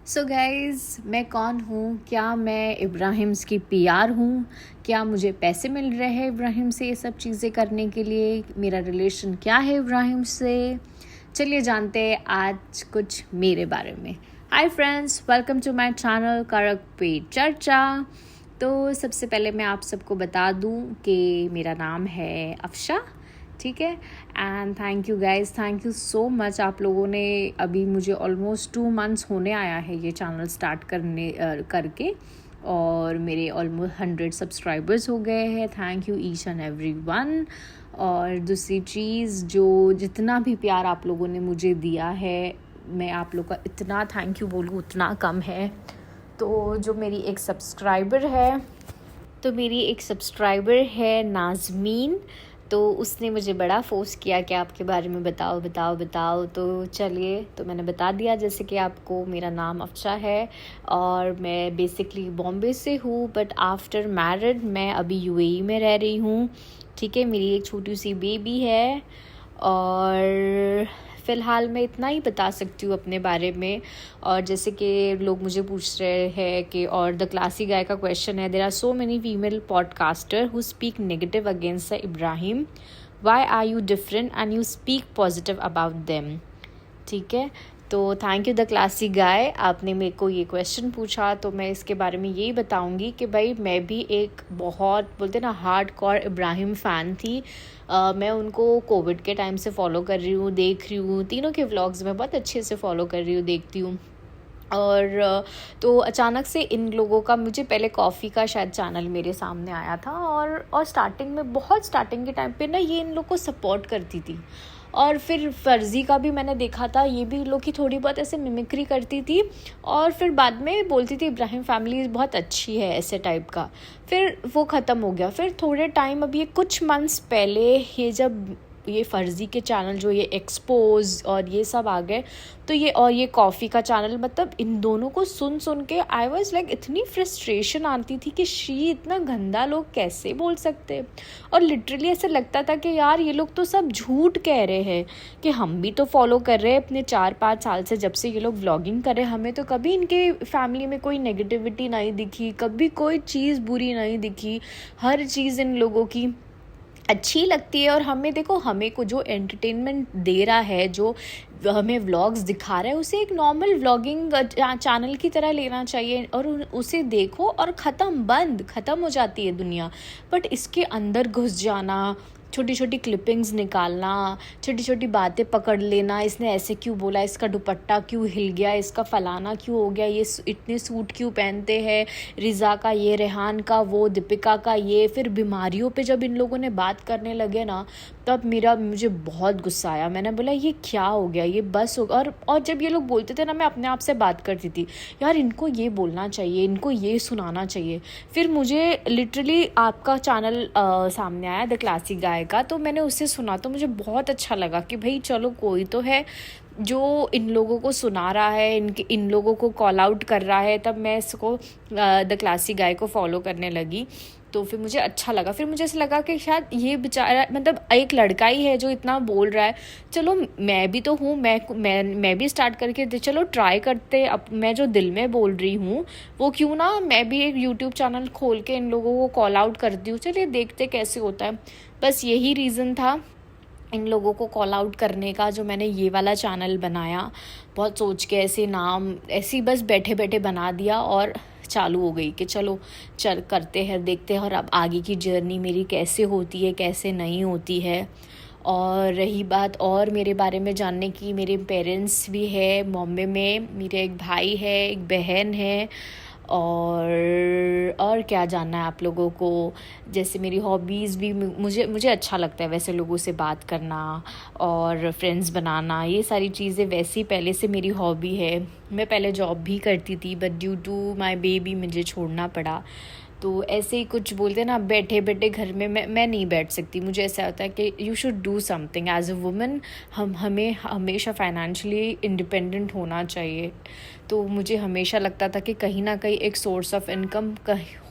So guys, मैं कौन हूँ? क्या मैं इब्राहिम्स की पीआर हूँ? क्या मुझे पैसे मिल रहे हैं इब्राहिम से ये सब चीज़ें करने के लिए? मेरा रिलेशन क्या है इब्राहिम से? चलिए जानते हैं आज कुछ मेरे बारे में। Hi friends, welcome to my channel करक पे चर्चा। तो सबसे पहले मैं आप सबको बता दूँ कि मेरा नाम है अफशा, ठीक है। And thank you guys, thank you so much. आप लोगों ने अभी मुझे ऑलमोस्ट 2 मंथ्स होने आया है ये चैनल स्टार्ट करके, और मेरे ऑलमोस्ट 100 सब्सक्राइबर्स हो गए हैं। Thank you each and every one. और दूसरी चीज़, जो जितना भी प्यार आप लोगों ने मुझे दिया है, मैं आप लोग का इतना थैंक यू बोलूँ उतना कम है। तो जो मेरी एक सब्सक्राइबर है नाज़मीन, तो उसने मुझे बड़ा फोर्स किया कि आपके बारे में बताओ। तो चलिए, तो मैंने बता दिया। जैसे कि आपको, मेरा नाम अफशा है और मैं बेसिकली बॉम्बे से हूँ, बट आफ्टर मैरिड मैं अभी यूएई में रह रही हूँ, ठीक है। मेरी एक छोटी सी बेबी है और फ़िलहाल मैं इतना ही बता सकती हूँ अपने बारे में। और जैसे कि लोग मुझे पूछ रहे हैं कि, और द क्लासी गाय का क्वेश्चन है, there are so many female podcaster who speak negative against the Ibrahim, why are you different and you speak positive about them, ठीक है। तो thank you the classy guy, आपने मेरे को ये क्वेश्चन पूछा। तो मैं इसके बारे में यही बताऊंगी कि भाई, मैं भी एक बहुत बोलते ना हार्ड कोर इब्राहिम फ़ैन थी। मैं उनको कोविड के टाइम से फॉलो कर रही हूँ, देख रही हूँ, तीनों के व्लॉग्स में बहुत अच्छे से फॉलो कर रही हूँ, देखती हूँ। और तो अचानक से इन लोगों का, मुझे पहले कॉफ़ी का शायद चैनल मेरे सामने आया था, और स्टार्टिंग में, बहुत स्टार्टिंग के टाइम पे ना, ये इन लोग को सपोर्ट करती थी। और फिर फ़र्ज़ी का भी मैंने देखा था, ये भी लोग की थोड़ी बहुत ऐसे मिमिक्री करती थी, और फिर बाद में बोलती थी इब्राहिम फैमिली बहुत अच्छी है, ऐसे टाइप का। फिर वो ख़त्म हो गया। फिर थोड़े टाइम, अभी कुछ मंथ्स पहले, ये जब ये फ़र्ज़ी के चैनल जो ये एक्सपोज और ये सब आ गए, तो ये कॉफ़ी का चैनल, मतलब इन दोनों को सुन के आई वाज लाइक, इतनी फ्रस्ट्रेशन आती थी कि इतना गंदा लोग कैसे बोल सकते। और लिटरली ऐसे लगता था कि यार, ये लोग तो सब झूठ कह रहे हैं, कि हम भी तो फॉलो कर रहे हैं अपने 4-5 साल से, जब से ये लोग व्लॉगिंग कर रहे हैं। हमें तो कभी इनके फैमिली में कोई नेगेटिविटी नहीं दिखी, कभी कोई चीज़ बुरी नहीं दिखी, हर चीज़ इन लोगों की अच्छी लगती है। और हमें देखो, हमें को जो एंटरटेनमेंट दे रहा है, जो हमें व्लॉग्स दिखा रहा है, उसे एक नॉर्मल व्लॉगिंग चैनल की तरह लेना चाहिए, और उसे देखो और ख़त्म हो जाती है दुनिया। बट इसके अंदर घुस जाना, छोटी छोटी क्लिपिंग्स निकालना, छोटी छोटी बातें पकड़ लेना, इसने ऐसे क्यों बोला, इसका दुपट्टा क्यों हिल गया, इसका फलाना क्यों हो गया, ये इतने सूट क्यों पहनते हैं, रिज़ा का ये, रेहान का वो, दीपिका का ये। फिर बीमारियों पे जब इन लोगों ने बात करने लगे ना, तब मुझे बहुत गुस्सा आया। मैंने बोला, ये क्या हो गया, ये बस हो। और जब ये लोग बोलते थे ना, मैं अपने आप से बात करती थी, यार इनको ये बोलना चाहिए, इनको ये सुनाना चाहिए। फिर मुझे लिटरली आपका चैनल सामने आया, द क्लासिक गाय का, तो मैंने उसे सुना, तो मुझे बहुत अच्छा लगा कि भाई चलो, कोई तो है जो इन लोगों को सुना रहा है, इन लोगों को कॉल आउट कर रहा है। तब मैं इसको, द क्लासिक गाय को फॉलो करने लगी। तो फिर मुझे अच्छा लगा। फिर मुझे ऐसा लगा कि शायद ये बेचारा, मतलब एक लड़का ही है जो इतना बोल रहा है, चलो मैं भी तो हूँ, मैं भी स्टार्ट करके चलो ट्राई करते। अब मैं जो दिल में बोल रही हूँ, वो क्यों ना मैं भी एक यूट्यूब चैनल खोल के इन लोगों को कॉल आउट करती हूँ, चलिए देखते कैसे होता है। बस यही रीज़न था इन लोगों को कॉल आउट करने का, जो मैंने ये वाला चैनल बनाया। बहुत सोच के ऐसे नाम, ऐसे ही बस बैठे बैठे बना दिया, और चालू हो गई कि चलो चल करते हैं, देखते हैं, और अब आगे की जर्नी मेरी कैसे होती है, कैसे नहीं होती है। और रही बात और मेरे बारे में जानने की, मेरे पेरेंट्स भी है बॉम्बे में, मेरे एक भाई है, एक बहन है। और क्या जानना है आप लोगों को? जैसे मेरी हॉबीज़ भी, मुझे अच्छा लगता है वैसे लोगों से बात करना और फ्रेंड्स बनाना, ये सारी चीज़ें वैसे पहले से मेरी हॉबी है। मैं पहले जॉब भी करती थी, but due to my baby मुझे छोड़ना पड़ा। तो ऐसे ही कुछ बोलते ना, बैठे बैठे घर में मैं नहीं बैठ सकती। मुझे ऐसा होता है कि you should do something as a woman. हमें हमेशा फाइनेंशियली इंडिपेंडेंट होना चाहिए। तो मुझे हमेशा लगता था कि कहीं ना कहीं एक सोर्स ऑफ इनकम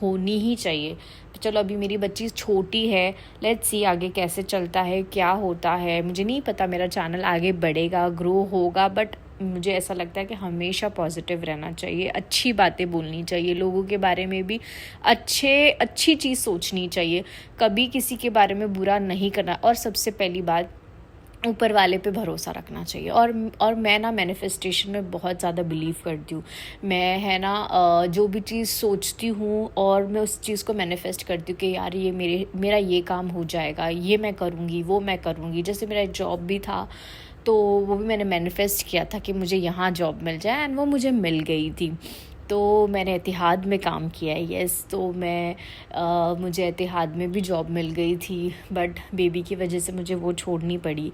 होनी ही चाहिए। तो चलो, अभी मेरी बच्ची छोटी है, लेट्स सी आगे कैसे चलता है, क्या होता है। मुझे नहीं पता मेरा चैनल आगे बढ़ेगा, ग्रो होगा, बट मुझे ऐसा लगता है कि हमेशा पॉजिटिव रहना चाहिए, अच्छी बातें बोलनी चाहिए, लोगों के बारे में भी अच्छी चीज़ सोचनी चाहिए, कभी किसी के बारे में बुरा नहीं करना, और सबसे पहली बात ऊपर वाले पे भरोसा रखना चाहिए। और मैं ना मैनिफेस्टेशन में बहुत ज़्यादा बिलीव करती हूँ। मैं है ना जो भी चीज़ सोचती हूँ और मैं उस चीज़ को मैनिफेस्ट करती हूँ कि यार ये मेरा ये काम हो जाएगा, ये मैं करूँगी, वो मैं करूँगी। जैसे मेरा जॉब भी था तो वो भी मैंने मैनिफेस्ट किया था कि मुझे यहाँ जॉब मिल जाए, एंड वो मुझे मिल गई थी। तो मैंने एतिहाद में काम किया है, यस। तो मुझे एतिहाद में भी जॉब मिल गई थी, बट बेबी की वजह से मुझे वो छोड़नी पड़ी।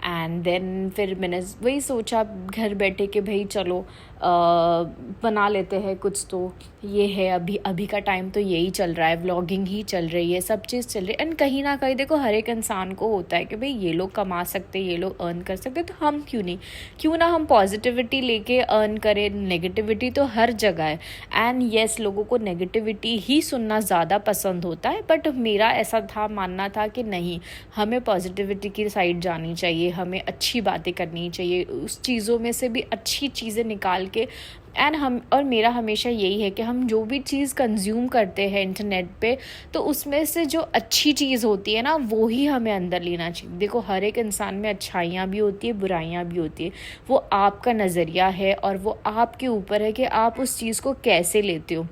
एंड देन फिर मैंने वही सोचा घर बैठे कि भाई चलो बना लेते हैं कुछ। तो ये है अभी का टाइम तो यही चल रहा है, व्लॉगिंग ही चल रही है, सब चीज़ चल रही है। एंड कहीं ना कहीं देखो हर एक इंसान को होता है कि भाई ये लोग कमा सकते, ये लोग अर्न कर सकते, तो हम क्यों ना हम पॉजिटिविटी लेके अर्न करें। नेगेटिविटी तो हर जगह है, एंड येस लोगों को नेगेटिविटी ही सुनना ज़्यादा पसंद होता है, बट मेरा ऐसा मानना था कि नहीं, हमें पॉजिटिविटी की साइड जानी चाहिए, हमें अच्छी बातें करनी चाहिए, उस चीज़ों में से भी अच्छी चीज़ें निकाल के। और मेरा हमेशा यही है कि हम जो भी चीज़ कंज्यूम करते हैं इंटरनेट पे, तो उसमें से जो अच्छी चीज़ होती है ना वो ही हमें अंदर लेना चाहिए। देखो हर एक इंसान में अच्छाइयाँ भी होती है, बुराइयाँ भी होती है, वो आपका नज़रिया है और वो आपके ऊपर है कि आप उस चीज़ को कैसे लेते हो।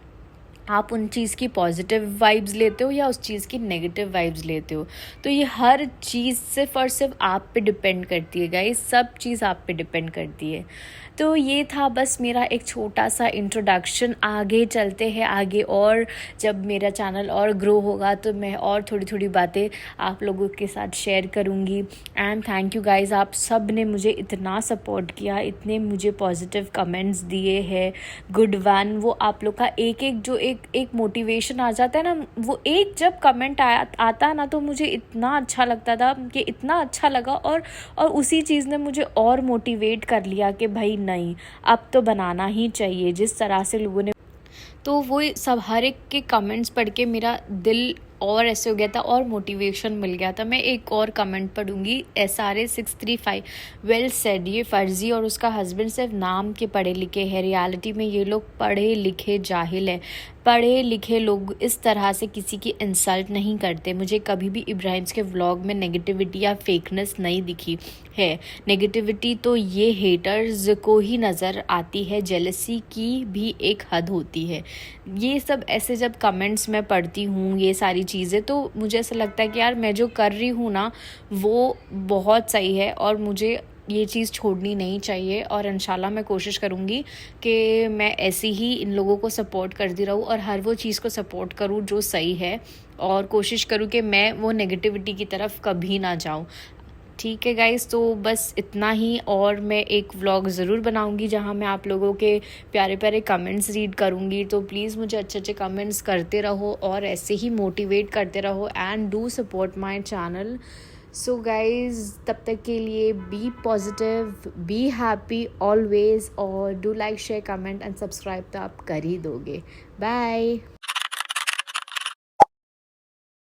आप उन चीज़ की पॉजिटिव वाइब्स लेते हो या उस चीज़ की नेगेटिव वाइब्स लेते हो। तो ये हर चीज़ सिर्फ़ और सिर्फ आप पे डिपेंड करती है गाइस, सब चीज़ आप पे डिपेंड करती है। तो ये था बस मेरा एक छोटा सा इंट्रोडक्शन। आगे चलते हैं आगे, और जब मेरा चैनल और ग्रो होगा तो मैं और थोड़ी बातें आप लोगों के साथ शेयर करूँगी। एंड थैंक यू गाइस, आप सब ने मुझे इतना सपोर्ट किया, इतने मुझे पॉजिटिव कमेंट्स दिए हैं, गुड वन। वो आप लोग का एक मोटिवेशन आ जाता है ना, वो एक जब कमेंट आता है ना तो मुझे इतना अच्छा लगता था कि इतना अच्छा लगा, और उसी चीज़ ने मुझे और मोटिवेट कर लिया कि भाई नहीं, अब तो बनाना ही चाहिए। जिस तरह से लोगों ने, तो वो सब हर एक के कमेंट्स पढ़ के मेरा दिल और ऐसे हो गया था और मोटिवेशन मिल गया था। मैं एक और कमेंट पढ़ूंगी, SRA635 वेल सेड, ये फर्जी और उसका हस्बैंड सिर्फ नाम के पढ़े लिखे हैं, रियलिटी में ये लोग पढ़े लिखे जाहिल है। पढ़े लिखे लोग इस तरह से किसी की इंसल्ट नहीं करते। मुझे कभी भी इब्राहिम्स के व्लॉग में नेगेटिविटी या फेकनेस नहीं दिखी है। नेगेटिविटी तो ये हेटर्स को ही नज़र आती है, जेलसी की भी एक हद होती है। ये सब ऐसे जब कमेंट्स मैं पढ़ती हूँ ये सारी चीज़ें, तो मुझे ऐसा लगता है कि यार मैं जो कर रही हूँ ना वो बहुत सही है और मुझे ये चीज़ छोड़नी नहीं चाहिए। और इंशाल्लाह मैं कोशिश करूँगी कि मैं ऐसे ही इन लोगों को सपोर्ट करती रहूँ और हर वो चीज़ को सपोर्ट करूँ जो सही है, और कोशिश करूँ कि मैं वो नेगेटिविटी की तरफ कभी ना जाऊँ। ठीक है गाइस, तो बस इतना ही। और मैं एक व्लॉग ज़रूर बनाऊंगी जहां मैं आप लोगों के प्यारे प्यारे कमेंट्स रीड करूंगी। तो प्लीज़ मुझे अच्छे कमेंट्स करते रहो और ऐसे ही मोटिवेट करते रहो, and do support my channel. So guys, तब तक के लिए be positive, be happy always, और do like share comment and subscribe तो आप कर ही दोगे। बाय।